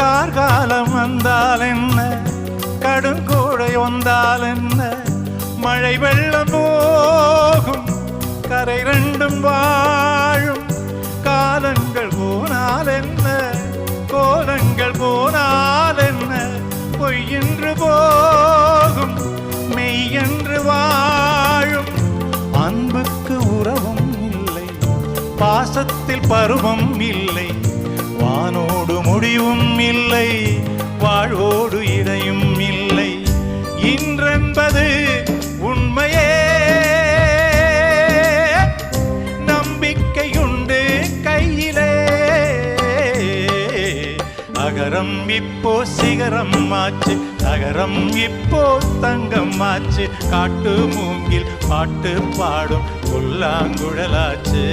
கார்காலம் வந்தால் என்ன, கடுங்கோடை வந்தால் என்ன, மழை வெள்ளம் போகும் கரை ரெண்டும் வாழும். காலங்கள் போனால் என்ன, கோலங்கள் போனால் என்ன, பொய்யென்று போகும் மெய்யென்று வாழும். அன்புக்கு உறவும் இல்லை, பாசத்தில் பருவம் இல்லை, வானோடு முடிவும் இல்லை, வாழ்வோடு இடையும் இல்லை. இன்றென்பது உண்மையே, நம்பிக்கையுண்டு கையிலே. அகரம் இப்போ சிகரம் ஆச்சு, நகரம் இப்போ தங்கம் ஆச்சு. காட்டு மூங்கில் பாட்டு பாடும் புல்லாங்குழலாச்சு.